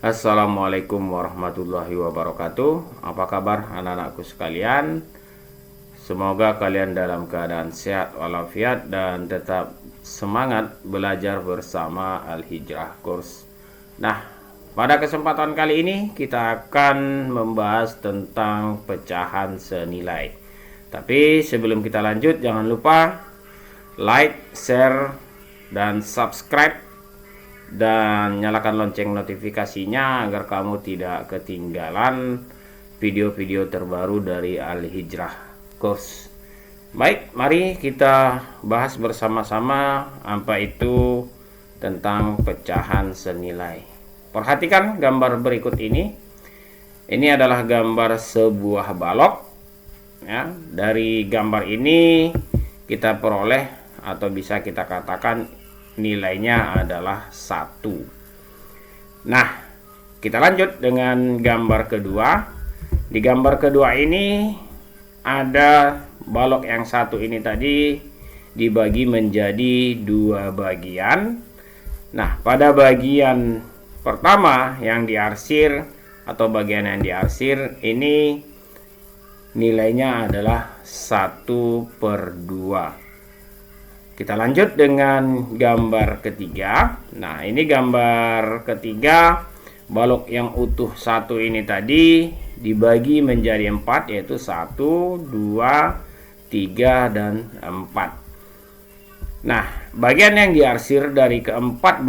Assalamualaikum warahmatullahi wabarakatuh. Apa kabar anak-anakku sekalian? Semoga kalian dalam keadaan sehat walafiat dan tetap semangat belajar bersama Al-Hijrah Course. Nah, pada kesempatan kali ini kita akan membahas tentang pecahan senilai. Tapi sebelum kita lanjut, jangan lupa like, share, dan subscribe, dan nyalakan lonceng notifikasinya agar kamu tidak ketinggalan video-video terbaru dari Al-Hijrah Course. Baik, mari kita bahas bersama-sama apa itu tentang pecahan senilai. Perhatikan gambar berikut ini. Ini adalah gambar sebuah balok. Ya, dari gambar ini kita peroleh atau bisa kita katakan nilainya adalah 1. Nah, kita lanjut dengan gambar kedua. Di gambar kedua ini ada balok yang satu ini tadi dibagi menjadi 2 bagian. Nah, pada bagian pertama yang diarsir atau bagian yang diarsir ini nilainya adalah 1/2. Kita lanjut dengan gambar ketiga. Nah, ini gambar ketiga, balok yang utuh satu ini tadi dibagi menjadi 4, yaitu 1, 2, 3, dan 4. Nah, bagian yang diarsir dari keempat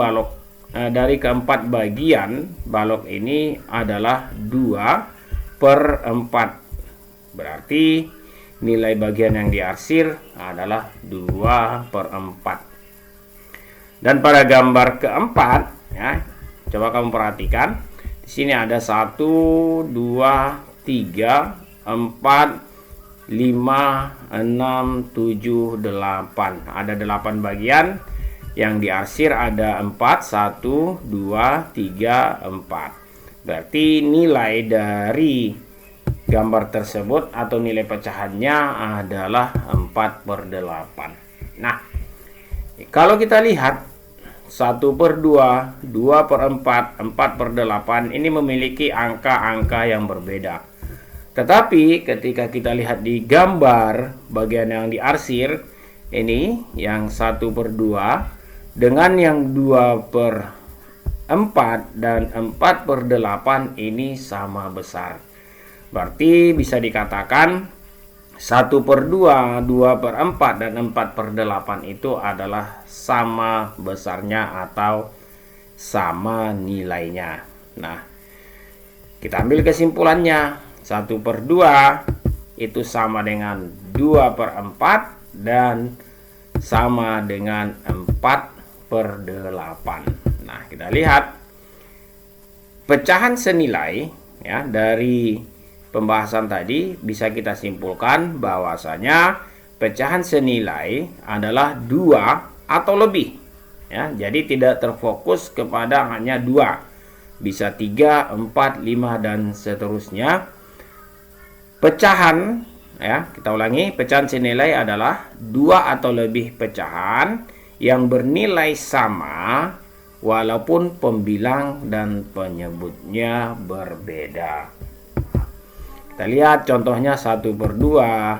bagian balok ini adalah 2/4. Berarti nilai bagian yang diarsir adalah 2/4. Dan pada gambar keempat, ya, coba kamu perhatikan. Di sini ada 1, 2, 3, 4, 5, 6, 7, 8. Ada 8 bagian yang diarsir, ada 4, 1, 2, 3, 4. Berarti nilai dari gambar tersebut atau nilai pecahannya adalah 4/8. Nah, kalau kita lihat 1/2, 2/4, 4/8 ini memiliki angka-angka yang berbeda. Tetapi ketika kita lihat di gambar bagian yang diarsir, ini yang 1/2 dengan yang 2/4 dan 4/8 ini sama besar. Berarti bisa dikatakan 1/2, 2/4, dan 4/8 itu adalah sama besarnya atau sama nilainya. Nah, kita ambil kesimpulannya. 1/2 itu sama dengan 2/4 dan sama dengan 4/8. Nah, kita lihat pecahan senilai, ya, dari pembahasan tadi bisa kita simpulkan bahwasanya pecahan senilai adalah 2 atau lebih, ya. Jadi tidak terfokus kepada hanya 2, bisa 3, 4, 5, dan seterusnya. Pecahan, ya, kita ulangi, pecahan senilai adalah 2 atau lebih pecahan yang bernilai sama walaupun pembilang dan penyebutnya berbeda. Kita lihat contohnya 1/2.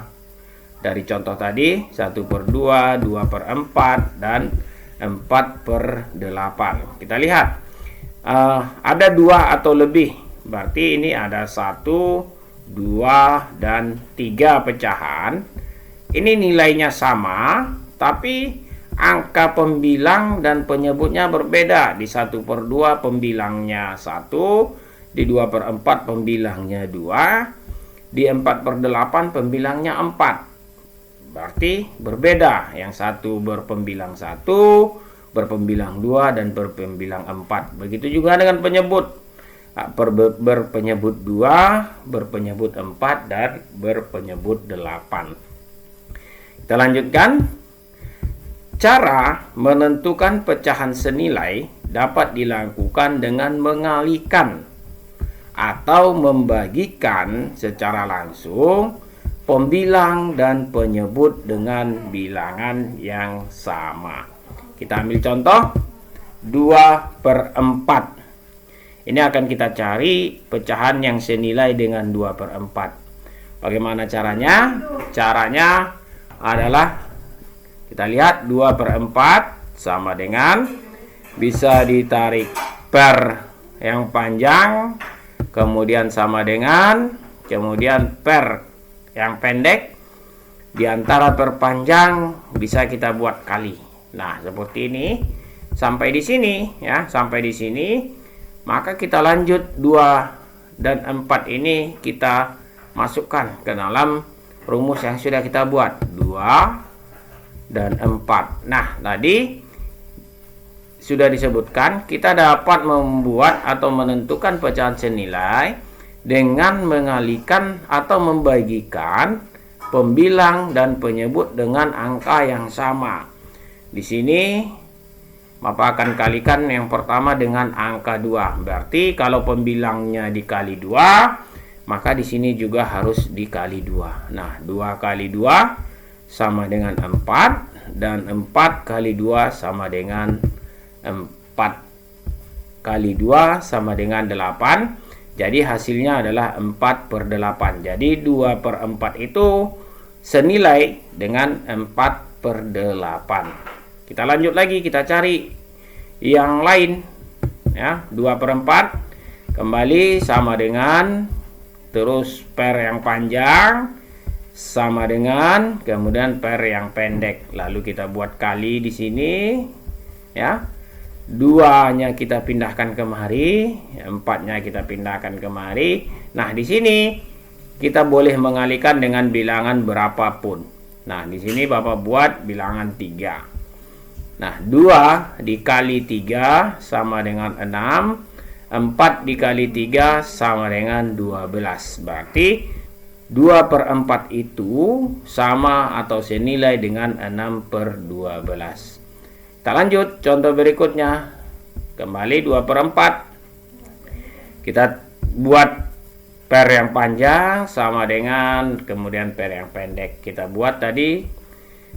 Dari contoh tadi 1/2, 2/4, dan 4/8. Kita lihat ada 2 atau lebih. Berarti ini ada 1, 2, dan 3 pecahan. Ini nilainya sama, tapi angka pembilang dan penyebutnya berbeda. Di 1/2 pembilangnya 1, di 2/4 pembilangnya 2, di 4/8 pembilangnya 4. Berarti berbeda. Yang satu berpembilang 1, berpembilang 2, dan berpembilang 4. Begitu juga dengan penyebut. Berpenyebut 2, berpenyebut 4, dan berpenyebut 8. Kita lanjutkan. Cara menentukan pecahan senilai dapat dilakukan dengan mengalihkan atau membagikan secara langsung pembilang dan penyebut dengan bilangan yang sama. Kita ambil contoh 2/4. Ini akan kita cari pecahan yang senilai dengan 2/4. Bagaimana caranya? Caranya adalah kita lihat 2/4 sama dengan, bisa ditarik per yang panjang, kemudian sama dengan, kemudian per yang pendek. Di antara per panjang bisa kita buat kali. Nah, seperti ini. Sampai di sini ya, sampai di sini. Maka kita lanjut 2 dan 4 ini kita masukkan ke dalam rumus yang sudah kita buat. 2 dan 4. Nah, tadi sudah disebutkan kita dapat membuat atau menentukan pecahan senilai dengan mengalihkan atau membagikan pembilang dan penyebut dengan angka yang sama. Di sini Bapak akan kalikan yang pertama dengan angka 2. Berarti kalau pembilangnya dikali 2, maka di sini juga harus dikali 2. Nah, 2 kali 2 sama dengan 4, dan 4 kali 2 sama dengan 4 kali 2 sama dengan 8. Jadi hasilnya adalah 4/8. Jadi 2/4 itu senilai dengan 4/8. Kita lanjut lagi, kita cari yang lain ya. 2/4 kembali sama dengan, terus per yang panjang sama dengan, kemudian per yang pendek. Lalu kita buat kali di sini ya. 2-nya kita pindahkan kemari, 4-nya kita pindahkan kemari. Nah, di sini kita boleh mengalihkan dengan bilangan berapapun. Nah, di sini Bapak buat bilangan 3. Nah, 2 dikali 3 sama dengan 6. 4 dikali 3 sama dengan 12. Berarti 2/4 itu sama atau senilai dengan 6/12. Kita lanjut contoh berikutnya. Kembali 2/4. Kita buat per yang panjang sama dengan, kemudian per yang pendek. Kita buat tadi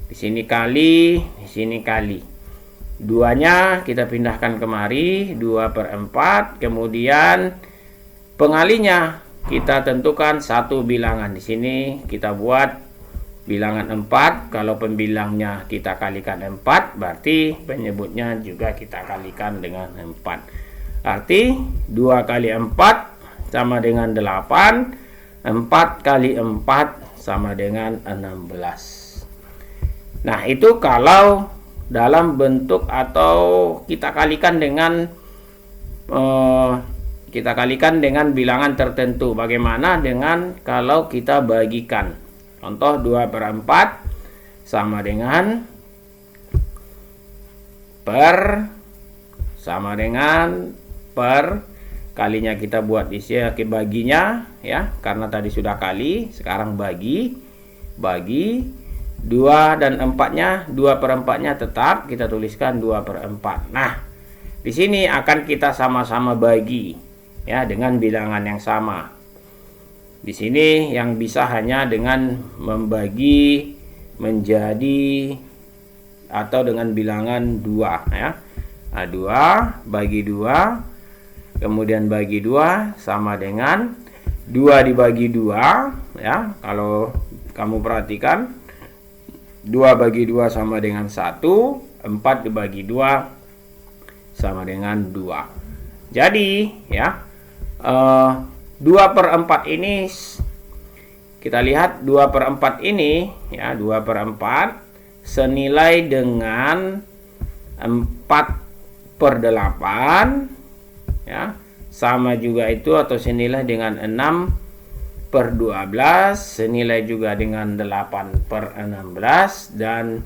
di sini kali, di sini kali. 2-nya kita pindahkan kemari, 2/4. Kemudian pengalinya kita tentukan satu bilangan. Di sini kita buat bilangan 4. Kalau pembilangnya kita kalikan 4, berarti penyebutnya juga kita kalikan dengan 4. Arti 2 kali 4 sama dengan 8. 4 kali 4 sama dengan 16. Nah, itu kalau dalam bentuk atau kita kalikan dengan bilangan tertentu. Bagaimana dengan kalau kita bagikan? Contoh 2/4 sama dengan per sama dengan per, kalinya kita buat di sini baginya ya, karena tadi sudah kali, sekarang bagi 2 dan 4-nya, 2/4-nya tetap kita tuliskan 2/4. Nah, di sini akan kita sama-sama bagi ya dengan bilangan yang sama. Di sini yang bisa hanya dengan membagi menjadi atau dengan bilangan 2 ya. Nah, 2 bagi 2, kemudian bagi 2 sama dengan 2 dibagi 2 ya. Kalau kamu perhatikan, 2 bagi 2 sama dengan 1, 4 dibagi 2 sama dengan 2. Jadi ya, 2/4 ini kita lihat 2/4 ini ya, 2/4 senilai dengan 4/8 ya, sama juga itu atau senilai dengan 6/12, senilai juga dengan 8/16, dan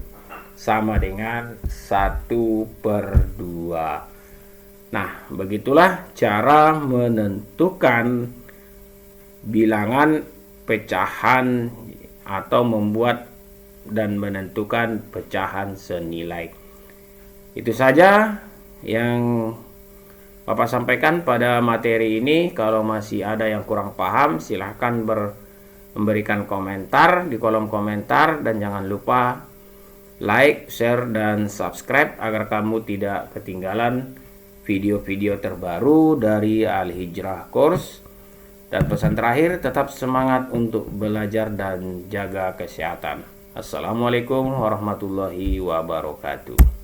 sama dengan 1/2. Nah, begitulah cara menentukan bilangan pecahan atau membuat dan menentukan pecahan senilai. Itu saja yang Bapak sampaikan pada materi ini. Kalau masih ada yang kurang paham, silahkan memberikan komentar di kolom komentar, dan jangan lupa like, share, dan subscribe agar kamu tidak ketinggalan video-video terbaru dari Al Hijrah Course. Dan pesan terakhir, tetap semangat untuk belajar dan jaga kesehatan. Assalamualaikum warahmatullahi wabarakatuh.